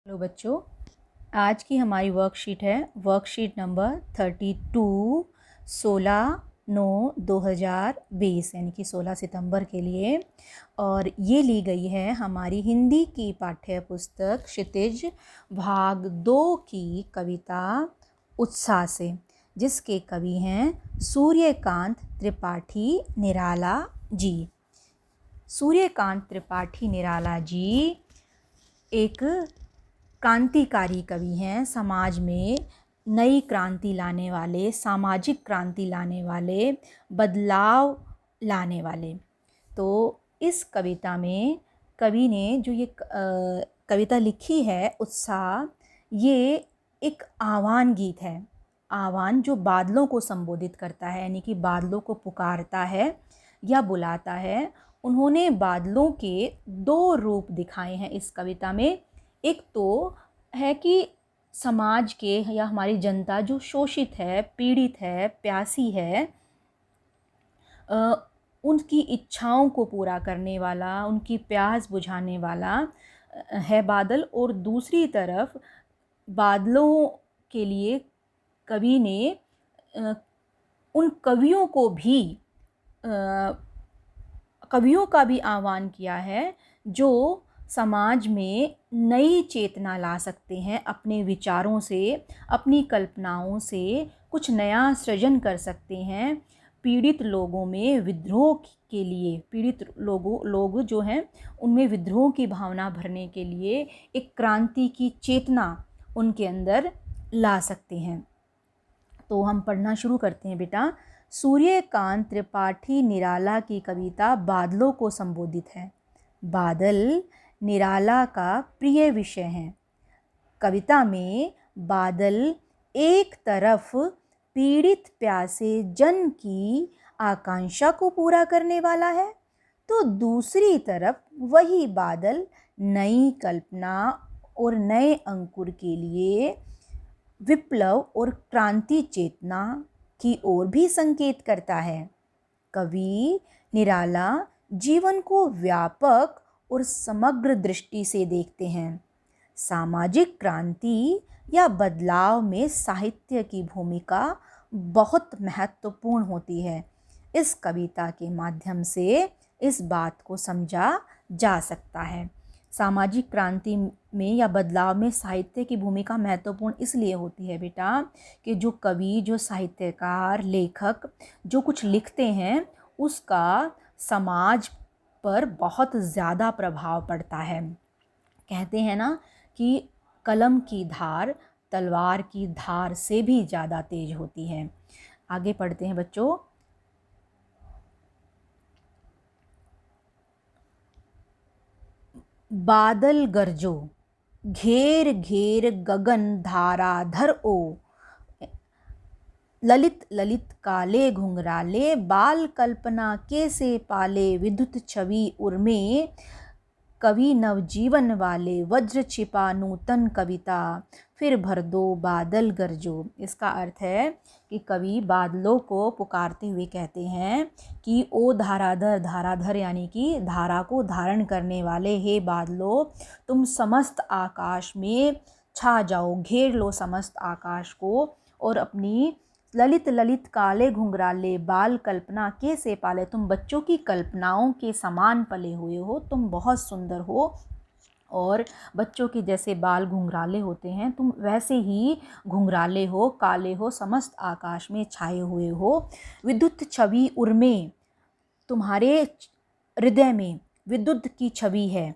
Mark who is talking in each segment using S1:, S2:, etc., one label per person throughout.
S1: Hello बच्चों, आज की हमारी वर्कशीट है वर्कशीट नंबर 32 16/9/2020 यानी कि 16 सितंबर के लिए। और ये ली गई है हमारी हिंदी की पाठ्य पुस्तक क्षितिज भाग 2 की कविता उत्साह से, जिसके कवि हैं सूर्यकांत त्रिपाठी निराला जी। सूर्यकांत त्रिपाठी निराला जी एक क्रांतिकारी कवि हैं, समाज में नई क्रांति लाने वाले, सामाजिक क्रांति लाने वाले, बदलाव लाने वाले। तो इस कविता में कवि ने जो ये कविता लिखी है उत्साह, ये एक आह्वान गीत है। आह्वान जो बादलों को संबोधित करता है, यानी कि बादलों को पुकारता है या बुलाता है। उन्होंने बादलों के दो रूप दिखाए हैं इस कविता में। एक तो है कि समाज के या हमारी जनता जो शोषित है, पीड़ित है, प्यासी है, उनकी इच्छाओं को पूरा करने वाला, उनकी प्यास बुझाने वाला है बादल। और दूसरी तरफ बादलों के लिए कवि ने उन कवियों का भी आह्वान किया है जो समाज में नई चेतना ला सकते हैं, अपने विचारों से, अपनी कल्पनाओं से कुछ नया सृजन कर सकते हैं। पीड़ित लोगों में विद्रोह के लिए, पीड़ित लोग जो हैं उनमें विद्रोह की भावना भरने के लिए एक क्रांति की चेतना उनके अंदर ला सकते हैं। तो हम पढ़ना शुरू करते हैं बेटा। सूर्यकांत त्रिपाठी निराला की कविता बादलों को संबोधित है। बादल निराला का प्रिय विषय है। कविता में बादल एक तरफ पीड़ित प्यासे जन की आकांक्षा को पूरा करने वाला है, तो दूसरी तरफ वही बादल नई कल्पना और नए अंकुर के लिए विप्लव और क्रांति चेतना की ओर भी संकेत करता है। कवि निराला जीवन को व्यापक और समग्र दृष्टि से देखते हैं। सामाजिक क्रांति या बदलाव में साहित्य की भूमिका बहुत महत्वपूर्ण होती है। इस कविता के माध्यम से इस बात को समझा जा सकता है। सामाजिक क्रांति में या बदलाव में साहित्य की भूमिका महत्वपूर्ण इसलिए होती है बेटा कि जो कवि, जो साहित्यकार, लेखक जो कुछ लिखते हैं उसका समाज पर बहुत ज़्यादा प्रभाव पड़ता है। कहते हैं ना कि कलम की धार तलवार की धार से भी ज़्यादा तेज होती है। आगे पढ़ते हैं बच्चों। बादल गरजो घेर घेर गगन धाराधर ओ, ललित ललित काले घुंघराले बाल कल्पना के से पाले, विद्युत छवि उर्मे कवि नवजीवन वाले, वज्र छिपा नूतन कविता फिर भर दो बादल गरजो। इसका अर्थ है कि कवि बादलों को पुकारते हुए कहते हैं कि ओ धाराधर, धाराधर यानी कि धारा को धारण करने वाले हे बादलों, तुम समस्त आकाश में छा जाओ, घेर लो समस्त आकाश को, और अपनी ललित ललित काले घुंघराले बाल कल्पना के से पाले, तुम बच्चों की कल्पनाओं के समान पले हुए हो, तुम बहुत सुंदर हो और बच्चों के जैसे बाल घुंघराले होते हैं, तुम वैसे ही घुंघराले हो, काले हो, समस्त आकाश में छाए हुए हो। विद्युत छवि उर्मे, तुम्हारे हृदय में विद्युत की छवि है,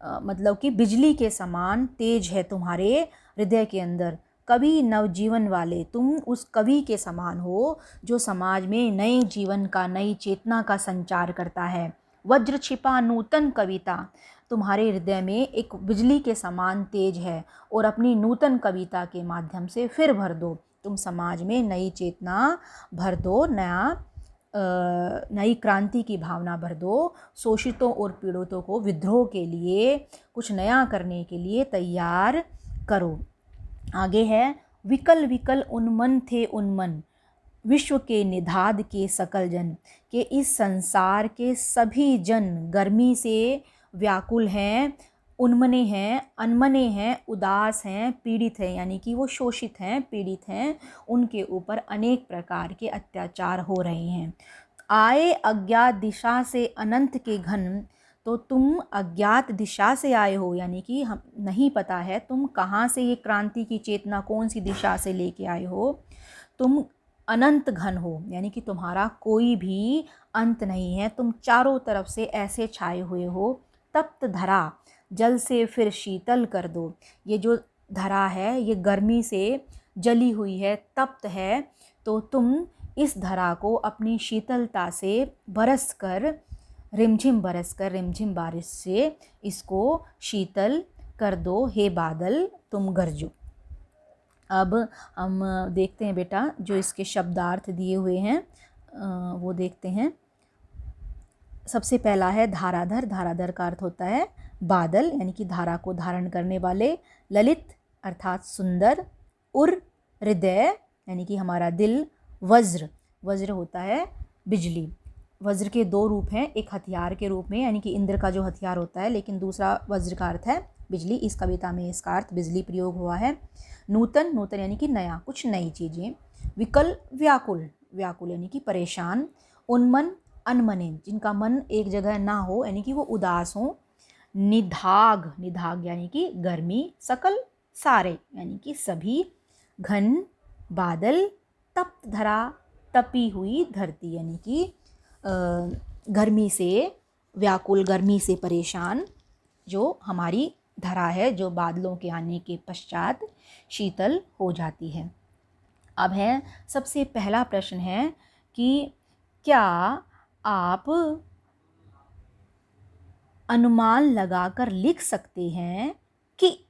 S1: मतलब कि बिजली के समान तेज है तुम्हारे हृदय के अंदर। कवि नवजीवन वाले, तुम उस कवि के समान हो जो समाज में नए जीवन का, नई चेतना का संचार करता है। वज्र छिपा नूतन कविता, तुम्हारे हृदय में एक बिजली के समान तेज है और अपनी नूतन कविता के माध्यम से फिर भर दो, तुम समाज में नई चेतना भर दो, नई क्रांति की भावना भर दो, शोषितों और पीड़ितों को विद्रोह के लिए, कुछ नया करने के लिए तैयार करो। आगे है, विकल विकल उन्मन थे उन्मन, विश्व के निधाद के सकल जन, के इस संसार के सभी जन गर्मी से व्याकुल हैं, उन्मने हैं, अनमने हैं, उदास हैं, पीड़ित हैं, यानी कि वो शोषित हैं, पीड़ित हैं, उनके ऊपर अनेक प्रकार के अत्याचार हो रहे हैं। आए अज्ञात दिशा से अनंत के घन, तो तुम अज्ञात दिशा से आए हो, यानी कि हम नहीं पता है तुम कहाँ से ये क्रांति की चेतना कौन सी दिशा से लेके आए हो। तुम अनंत घन हो, यानी कि तुम्हारा कोई भी अंत नहीं है, तुम चारों तरफ से ऐसे छाए हुए हो। तप्त धरा, जल से फिर शीतल कर दो। ये जो धरा है ये गर्मी से जली हुई है, तप्त है, तो तुम इस धरा को अपनी शीतलता से बरस कर, रिमझिम बरस कर, रिमझिम बारिश से इसको शीतल कर दो, हे बादल तुम गरजो। अब हम देखते हैं बेटा जो इसके शब्दार्थ दिए हुए हैं वो देखते हैं। सबसे पहला है धाराधर। धाराधर का अर्थ होता है बादल, यानी कि धारा को धारण करने वाले। ललित अर्थात सुंदर। उर हृदय, यानी कि हमारा दिल। वज्र, वज्र होता है बिजली। वज्र के दो रूप हैं, एक हथियार के रूप में, यानी कि इंद्र का जो हथियार होता है, लेकिन दूसरा वज्र का अर्थ है बिजली। इस कविता में इसका अर्थ बिजली प्रयोग हुआ है। नूतन, नूतन यानी कि नया, कुछ नई चीज़ें। विकल, व्याकुल, व्याकुल यानी कि परेशान। उन्मन, अनमने, जिनका मन एक जगह ना हो, यानी कि वो उदास हो। निधाग, निधाग यानी कि गर्मी। सकल, सारे यानी कि सभी। घन, बादल। तप्त धरा, तपी हुई धरती, यानी कि गर्मी से व्याकुल, गर्मी से परेशान जो हमारी धरा है, जो बादलों के आने के पश्चात शीतल हो जाती है। अब है सबसे पहला प्रश्न है कि क्या आप अनुमान लगाकर लिख सकते हैं कि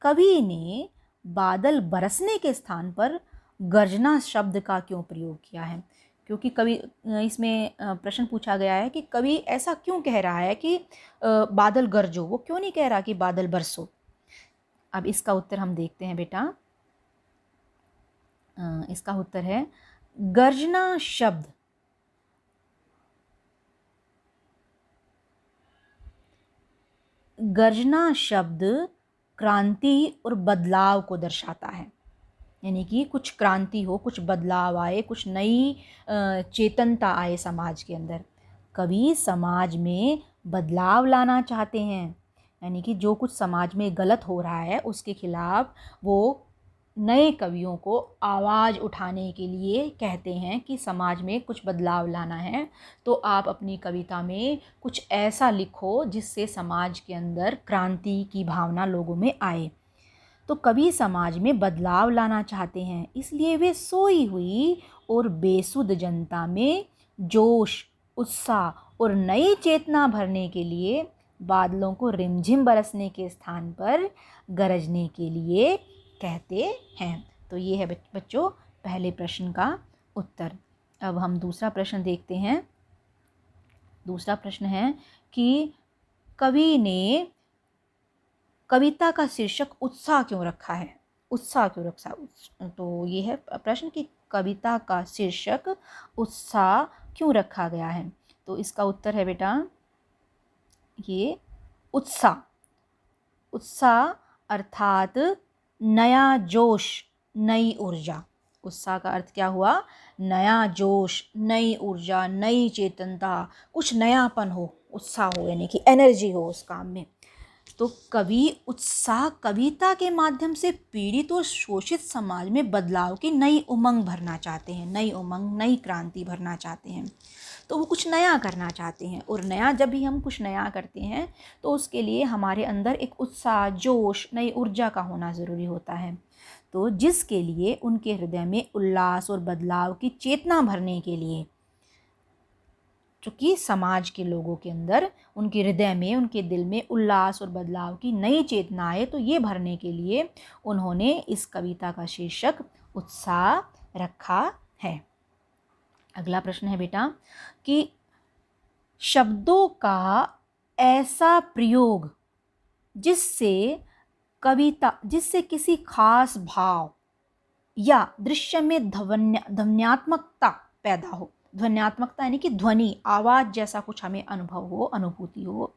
S1: कवि ने बादल बरसने के स्थान पर गर्जना शब्द का क्यों प्रयोग किया है। क्योंकि कवि इसमें प्रश्न पूछा गया है कि कवि ऐसा क्यों कह रहा है कि बादल गरजो, वो क्यों नहीं कह रहा कि बादल बरसो। अब इसका उत्तर हम देखते हैं बेटा। इसका उत्तर है गर्जना शब्द गर्जना शब्द क्रांति और बदलाव को दर्शाता है, यानी कि कुछ क्रांति हो, कुछ बदलाव आए, कुछ नई चेतनता आए समाज के अंदर। कवि समाज में बदलाव लाना चाहते हैं, यानी कि जो कुछ समाज में गलत हो रहा है उसके खिलाफ वो नए कवियों को आवाज़ उठाने के लिए कहते हैं कि समाज में कुछ बदलाव लाना है, तो आप अपनी कविता में कुछ ऐसा लिखो जिससे समाज के अंदर क्रांति की भावना लोगों में आए। तो कवि समाज में बदलाव लाना चाहते हैं, इसलिए वे सोई हुई और बेसुध जनता में जोश, उत्साह और नई चेतना भरने के लिए बादलों को रिमझिम बरसने के स्थान पर गरजने के लिए कहते हैं। तो ये है बच्चों पहले प्रश्न का उत्तर। अब हम दूसरा प्रश्न देखते हैं। दूसरा प्रश्न है कि कवि ने कविता का शीर्षक उत्साह क्यों रखा है। उत्साह क्यों रखा, तो ये है प्रश्न कि कविता का शीर्षक उत्साह क्यों रखा गया है। तो इसका उत्तर है बेटा ये उत्साह। उत्साह अर्थात नया जोश, नई ऊर्जा। उत्साह का अर्थ क्या हुआ, नया जोश, नई ऊर्जा, नई चेतनता, कुछ नयापन हो, उत्साह हो, यानी कि एनर्जी हो उस काम में। तो कवि उत्साह कविता के माध्यम से पीड़ित और शोषित समाज में बदलाव की नई उमंग भरना चाहते हैं, नई उमंग, नई क्रांति भरना चाहते हैं। तो वो कुछ नया करना चाहते हैं, और नया जब भी हम कुछ नया करते हैं तो उसके लिए हमारे अंदर एक उत्साह, जोश, नई ऊर्जा का होना ज़रूरी होता है। तो जिसके लिए उनके हृदय में उल्लास और बदलाव की चेतना भरने के लिए, चूँकि समाज के लोगों के अंदर, उनके हृदय में, उनके दिल में उल्लास और बदलाव की नई चेतना आए, तो ये भरने के लिए उन्होंने इस कविता का शीर्षक उत्साह रखा है। अगला प्रश्न है बेटा कि शब्दों का ऐसा प्रयोग जिससे किसी खास भाव या दृश्य में ध्वन्यात्मकता पैदा हो। ध्वन्यात्मकता यानी कि ध्वनि, आवाज़ जैसा कुछ हमें अनुभव हो, अनुभूति हो।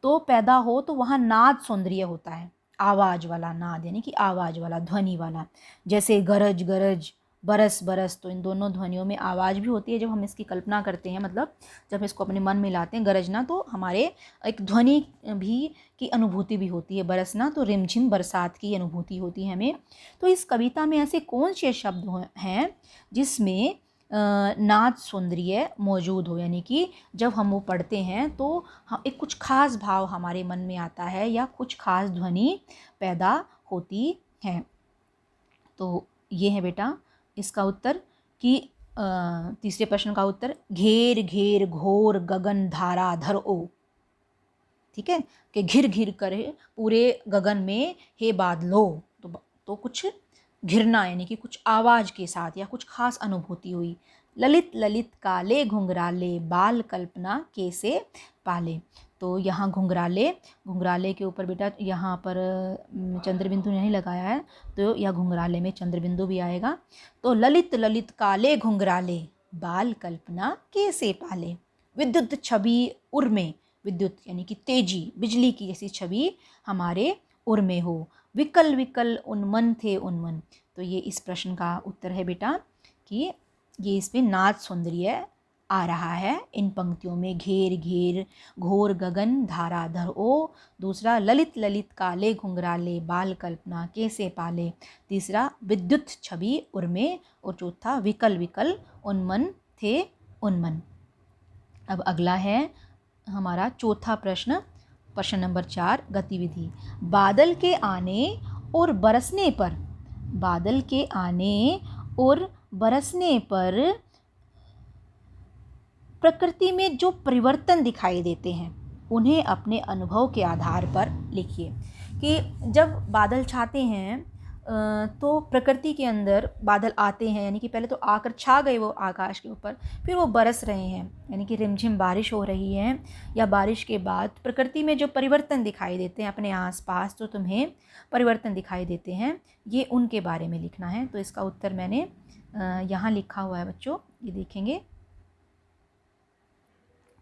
S1: तो पैदा हो तो वहाँ नाद सौंदर्य होता है, आवाज़ वाला नाद, यानी कि आवाज़ वाला, ध्वनि वाला। जैसे गरज गरज, बरस बरस, तो इन दोनों ध्वनियों में आवाज़ भी होती है। जब हम इसकी कल्पना करते हैं, मतलब जब इसको अपने मन में लाते हैं, गरजना तो हमारे एक ध्वनि भी की अनुभूति भी होती है, बरसना तो रिमझिम बरसात की अनुभूति होती है हमें। तो इस कविता में ऐसे कौन से शब्द हैं जिसमें नाद सौंदर्य मौजूद हो, यानी कि जब हम वो पढ़ते हैं तो हम एक कुछ खास भाव हमारे मन में आता है या कुछ खास ध्वनि पैदा होती है। तो ये है बेटा इसका उत्तर कि तीसरे प्रश्न का उत्तर, घेर घेर घोर गगन धारा धर ओ। ठीक है, कि घिर घिर करे पूरे गगन में हे बादलो, तो कुछ घिरना यानी कि कुछ आवाज़ के साथ या कुछ खास अनुभूति हुई। ललित ललित काले घुंघराले बाल कल्पना कैसे पाले। तो यहाँ घुंघराले, घुंघराले के ऊपर बेटा यहाँ पर चंद्रबिंदु नहीं लगाया है, तो यह घुंघराले में चंद्रबिंदु भी आएगा। तो ललित ललित काले घुंघराले बाल कल्पना कैसे पाले। विद्युत छवि उर में, विद्युत यानी कि तेजी, बिजली की जैसी छवि हमारे उर में हो। विकल विकल उन्मन थे उन्मन। तो ये इस प्रश्न का उत्तर है बेटा कि ये इसमें नाद सौंदर्य आ रहा है इन पंक्तियों में। घेर घेर घोर गगन धारा धर ओ। दूसरा ललित ललित काले घुंघराले बाल कल्पना कैसे पाले। तीसरा विद्युत छवि उर में। और चौथा विकल विकल उन्मन थे उन्मन। अब अगला है हमारा चौथा प्रश्न, प्रश्न नंबर 4, गतिविधि। बादल के आने और बरसने पर, बादल के आने और बरसने पर प्रकृति में जो परिवर्तन दिखाई देते हैं उन्हें अपने अनुभव के आधार पर लिखिए। कि जब बादल छाते हैं तो प्रकृति के अंदर बादल आते हैं, यानी कि पहले तो आकर छा गए वो आकाश के ऊपर, फिर वो बरस रहे हैं, यानी कि रिमझिम बारिश हो रही है, या बारिश के बाद प्रकृति में जो परिवर्तन दिखाई देते हैं अपने आसपास, तो तुम्हें परिवर्तन दिखाई देते हैं, ये उनके बारे में लिखना है। तो इसका उत्तर मैंने यहाँ लिखा हुआ है बच्चों, ये देखेंगे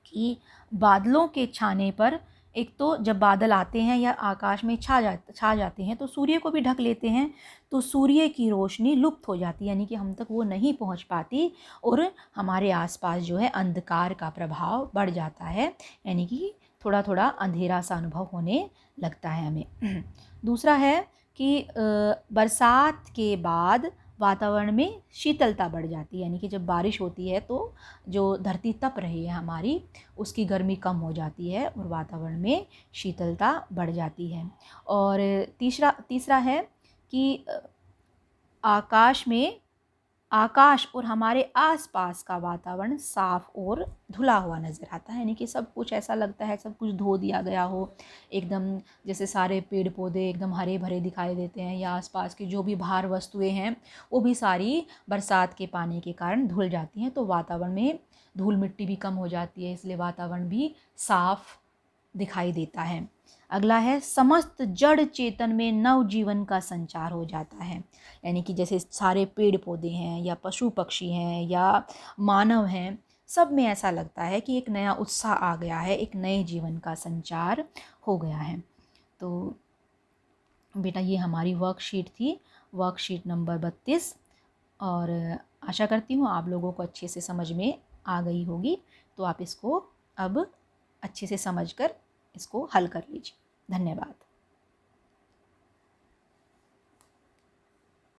S1: कि बादलों के छाने पर, एक तो जब बादल आते हैं या आकाश में छा जाते हैं तो सूर्य को भी ढक लेते हैं, तो सूर्य की रोशनी लुप्त हो जाती है, यानी कि हम तक वो नहीं पहुंच पाती और हमारे आसपास जो है अंधकार का प्रभाव बढ़ जाता है, यानी कि थोड़ा थोड़ा अंधेरा सा अनुभव होने लगता है हमें। दूसरा है कि बरसात के बाद वातावरण में शीतलता बढ़ जाती है, यानी कि जब बारिश होती है तो जो धरती तप रही है हमारी, उसकी गर्मी कम हो जाती है और वातावरण में शीतलता बढ़ जाती है। और तीसरा है कि आकाश और हमारे आसपास का वातावरण साफ और धुला हुआ नज़र आता है, यानी कि सब कुछ ऐसा लगता है सब कुछ धो दिया गया हो एकदम, जैसे सारे पेड़ पौधे एकदम हरे भरे दिखाई देते हैं, या आसपास की जो भी बाहर वस्तुएं हैं वो भी सारी बरसात के पानी के कारण धुल जाती हैं, तो वातावरण में धूल मिट्टी भी कम हो जाती है, इसलिए वातावरण भी साफ दिखाई देता है। अगला है समस्त जड़ चेतन में नव जीवन का संचार हो जाता है, यानी कि जैसे सारे पेड़ पौधे हैं या पशु पक्षी हैं या मानव हैं, सब में ऐसा लगता है कि एक नया उत्साह आ गया है, एक नए जीवन का संचार हो गया है। तो बेटा ये हमारी वर्कशीट थी, वर्कशीट नंबर 32, और आशा करती हूँ आप लोगों को अच्छे से समझ में आ गई होगी। तो आप इसको अब अच्छे से समझकर इसको हल कर लीजिए। धन्यवाद।